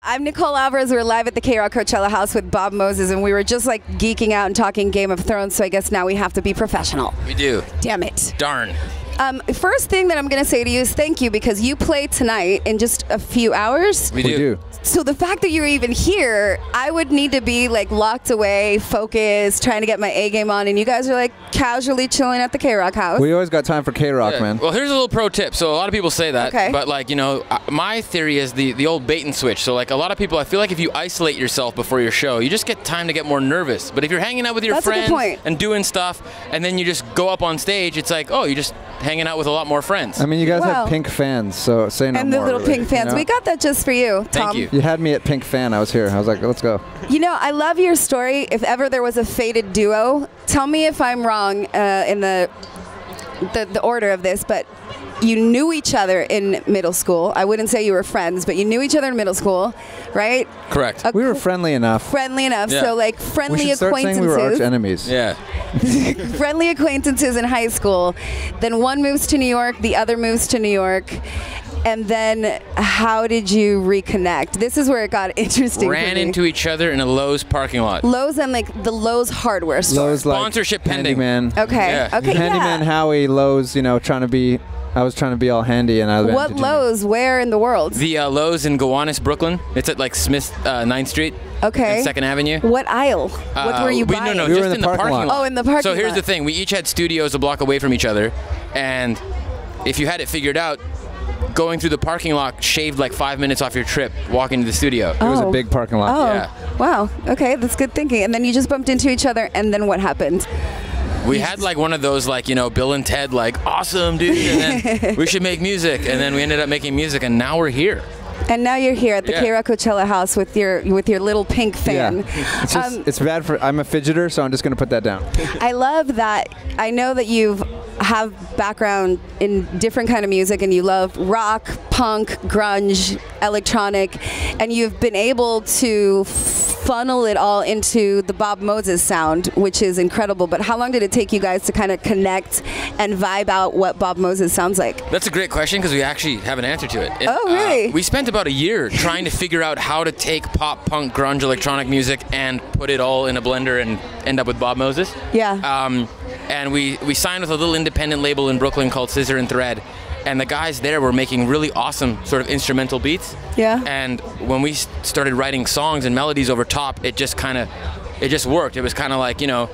I'm Nicole Alvarez. We're live at the KROQ Coachella house with Bob Moses, and we were just like geeking out and talking Game of Thrones, so I guess now we have to be professional. We do. Damn it. Darn. First thing that I'm going to say to you is thank you, because you play tonight in just a few hours. We do. So the fact that you're even here, I would need to be like locked away, focused, trying to get my A game on, and you guys are like casually chilling at the KROQ house. We always got time for KROQ, man. Well, here's a little pro tip. So a lot of people say that, but like, you know, my theory is the old bait and switch. So like a lot of people, I feel like if you isolate yourself before your show, you just get time to get more nervous. But if you're hanging out with your friends and doing stuff, and then you just go up on stage, it's like, oh, you're just hanging out with a lot more friends. I mean, you guys have pink fans, so say no more. And the little pink fans. You know? We got that just for you, Tom. Thank you. You had me at pink fan. I was here. I was like, let's go. You know, I love your story. If ever there was a fated duo, tell me if I'm wrong in the order of this, but you knew each other in middle school. I wouldn't say you were friends, but you knew each other in middle school, right? Correct. We were friendly enough. Friendly enough. Yeah. So like friendly we should start acquaintances. Saying we were arch enemies. Yeah. Friendly acquaintances in high school. Then one moves to New York, the other moves to New York. And then how did you reconnect? This is where it got interesting. Ran into each other in a Lowe's parking lot. Lowe's and like the Lowe's hardware store. Lowe's, like, sponsorship pending. Handyman. Okay. Yeah. Okay. Handyman Howie, Lowe's, you know, I was trying to be all handy, and I went What Lowe's? Where in the world? The Lowe's in Gowanus, Brooklyn. It's at like Smith 9th Street. Okay. And 2nd Avenue. What aisle? What were you buying? No, we just were in the parking lot. Oh, in the parking lot. So here's the thing. We each had studios a block away from each other, and if you had it figured out, going through the parking lot shaved like 5 minutes off your trip walking to the studio. It was a big parking lot. Oh. Yeah. Wow. Okay, that's good thinking. And then you just bumped into each other, and then what happened? We had like one of those, like, you know, Bill and Ted, like, awesome, dude, and then we should make music, and then we ended up making music, and now we're here. And now you're here at the KROQ Coachella house with your little pink fan. Yeah. It's just, it's bad for, I'm a fidgeter, so I'm just going to put that down. I love that. I know that you have background in different kind of music, and you love rock, punk, grunge, electronic, and you've been able to funnel it all into the Bob Moses sound, which is incredible. But how long did it take you guys to kind of connect and vibe out what Bob Moses sounds like? That's a great question, because we actually have an answer to it. Oh, really? We spent about a year trying to figure out how to take pop, punk, grunge, electronic music and put it all in a blender and end up with Bob Moses. Yeah. And we signed with a little independent label in Brooklyn called Scissor and Thread. And the guys there were making really awesome sort of instrumental beats. Yeah. And when we started writing songs and melodies over top, it just worked. It was kind of like, you know,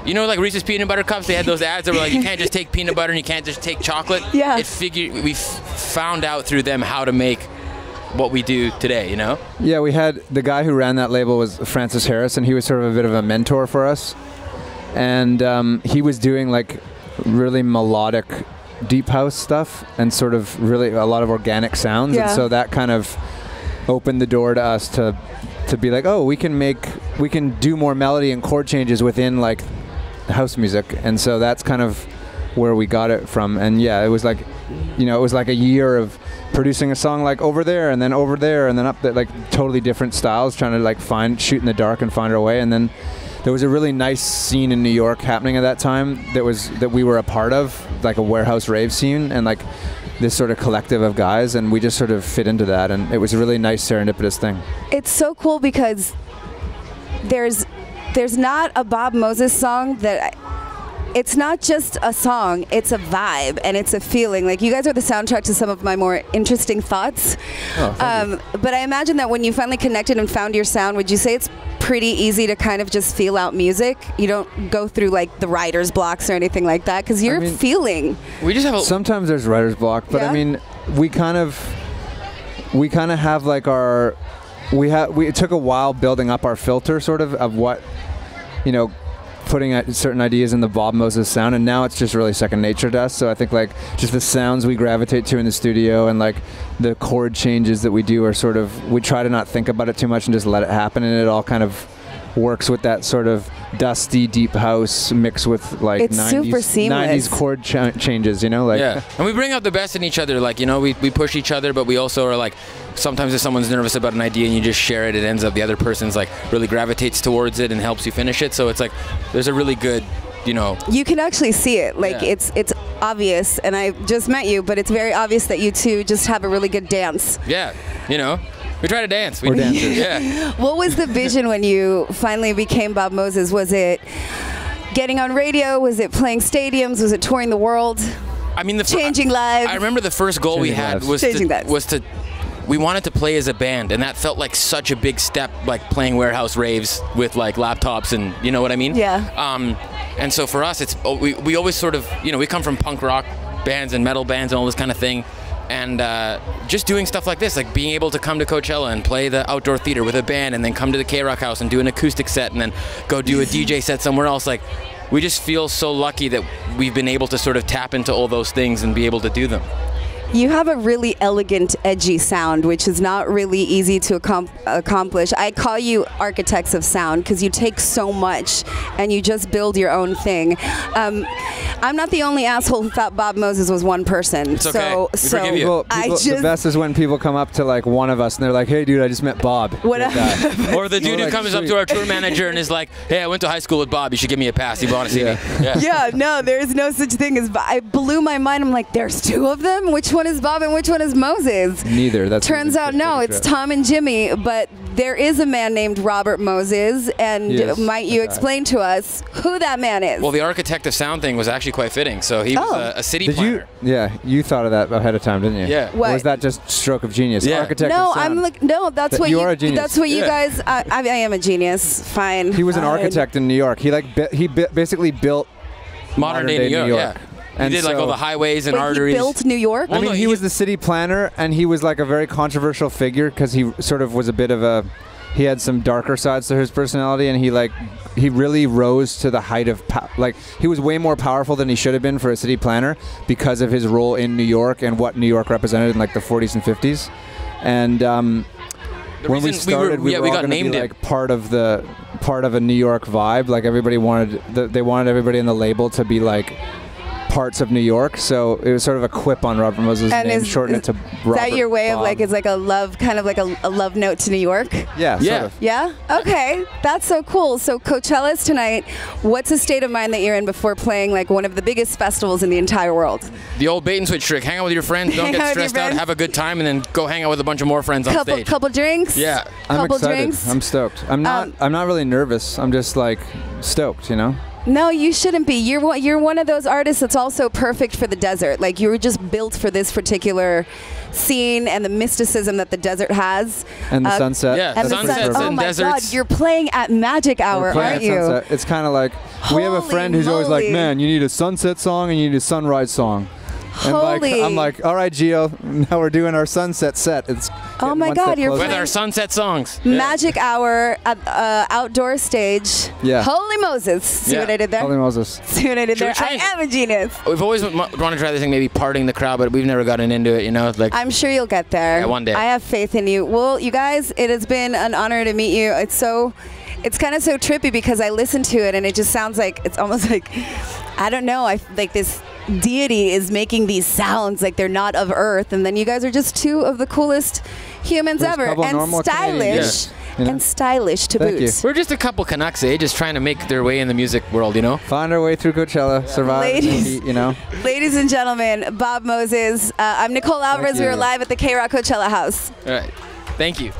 like Reese's Peanut Butter Cups, they had those ads that were like, you can't just take peanut butter and you can't just take chocolate. Yeah. We found out through them how to make what we do today, you know? Yeah, we had, the guy who ran that label was Francis Harris, and he was sort of a bit of a mentor for us. And he was doing like really melodic deep house stuff and sort of really a lot of organic sounds. Yeah. And so that kind of opened the door to us to be like, oh, we can do more melody and chord changes within like house music. And so that's kind of where we got it from. And yeah, it was like, you know, it was like a year of producing a song like over there and then over there and then up there, like totally different styles, trying to like shoot in the dark and find our way. And then there was a really nice scene in New York happening at that time that we were a part of, like a warehouse rave scene, and like this sort of collective of guys, and we just sort of fit into that, and it was a really nice serendipitous thing. It's so cool because there's not a Bob Moses song that it's not just a song, it's a vibe and it's a feeling. Like, you guys are the soundtrack to some of my more interesting thoughts. Oh, thank you. But I imagine that when you finally connected and found your sound, would you say it's pretty easy to kind of just feel out music? You don't go through like the writer's blocks or anything like that, because you're feeling. We just have sometimes there's writer's block, but I mean, we kind of have like it took a while building up our filter sort of what, you know, putting certain ideas in the Bob Moses sound, and now it's just really second nature to us. So I think like just the sounds we gravitate to in the studio and like the chord changes that we do are sort of, we try to not think about it too much and just let it happen, and it all kind of works with that sort of dusty deep house mixed with like it's 90s chord changes, you know, like. Yeah, and we bring out the best in each other. Like, you know, we push each other, but we also are like, sometimes if someone's nervous about an idea and you just share it, it ends up the other person's like really gravitates towards it and helps you finish it. So it's like there's a really good, you know. You can actually see it. Like, it's obvious, and I just met you, but it's very obvious that you two just have a really good dance. Yeah, you know. We try to dance. We're dancers. Yeah. What was the vision when you finally became Bob Moses? Was it getting on radio? Was it playing stadiums? Was it touring the world? I mean, changing lives. I remember the first goal we had was we wanted to play as a band, and that felt like such a big step, like playing warehouse raves with like laptops, and you know what I mean? Yeah. And so for us, it's we always sort of, you know, we come from punk rock bands and metal bands and all this kind of thing. And just doing stuff like this, like being able to come to Coachella and play the outdoor theater with a band, and then come to the KROQ house and do an acoustic set, and then go do a DJ set somewhere else. Like, we just feel so lucky that we've been able to sort of tap into all those things and be able to do them. You have a really elegant, edgy sound, which is not really easy to accomplish. I call you architects of sound because you take so much and you just build your own thing. I'm not the only asshole who thought Bob Moses was one person. It's okay. We forgive you. Well, the best is when people come up to like one of us and they're like, "Hey, dude, I just met Bob." Or the dude who comes up to our tour manager and is like, "Hey, I went to high school with Bob. You should give me a pass. You want to see me?" Yeah. No, there's no such thing as Bob. I blew my mind. I'm like, there's two of them? Which one is Bob and which one is Moses? Neither. That's turns out no, it's Tom and Jimmy, but there is a man named Robert Moses, and might you explain to us who that man is? Well, the architect of sound thing was actually quite fitting. So he was a city planner. You thought of that ahead of time, didn't you? Yeah. Or was that just stroke of genius? Yeah. Architect of sound. I'm like, no, that's what you are a genius. That's what you guys. I am a genius. Fine. He was an architect in New York. He basically built modern day New York. Yeah. And he did like all the highways and arteries. He built New York? I mean, he was the city planner, and he was like a very controversial figure because he sort of was a bit of a... He had some darker sides to his personality, and he really rose to the height of... he was way more powerful than he should have been for a city planner because of his role in New York and what New York represented in like the 40s and 50s. And when we started, we were all going to be like part of a New York vibe. Like everybody they wanted everybody in the label to be like... parts of New York, so it was sort of a quip on Robert Moses' name, shorten it to Robert. Is that your way Bob. of like, it's like a love, kind of like a love note to New York? Yeah, sort of. Yeah? Okay, that's so cool. So Coachella's tonight. What's the state of mind that you're in before playing like one of the biggest festivals in the entire world? The old bait and switch trick. Hang out with your friends, don't get stressed out, have a good time, and then go hang out with a bunch of more friends on stage. Couple drinks? Yeah. I'm excited. Drinks. I'm stoked. I'm not really nervous. I'm just like stoked, you know? No, you shouldn't be. You're one of those artists that's also perfect for the desert. Like you were just built for this particular scene and the mysticism that the desert has. And the sunset. Yeah, and sunsets oh and my deserts. God, you're playing at Magic Hour, aren't you? Sunset. It's kind of like we have a friend who's always like, "Man, you need a sunset song and you need a sunrise song." And I'm like, all right, Gio, now we're doing our sunset set. It's oh my God, you're with our sunset songs. Magic Hour at outdoor stage. Yeah. Holy Moses. See what I did there? Holy Moses. See what I did there? I am a genius. We've always wanted to try this thing, maybe parting the crowd, but we've never gotten into it, you know? Like I'm sure you'll get there. Yeah, one day. I have faith in you. Well, you guys, it has been an honor to meet you. It's kind of so trippy because I listen to it and it just sounds like, it's almost like, I don't know, like this deity is making these sounds like they're not of Earth, and then you guys are just two of the coolest humans ever, and stylish. You know? And stylish to boot. We're just a couple Canucks, just trying to make their way in the music world, you know? Find our way through Coachella, survive, you know? Ladies and gentlemen, Bob Moses. I'm Nicole Alvarez. We are live at the KROQ Coachella house. All right. Thank you.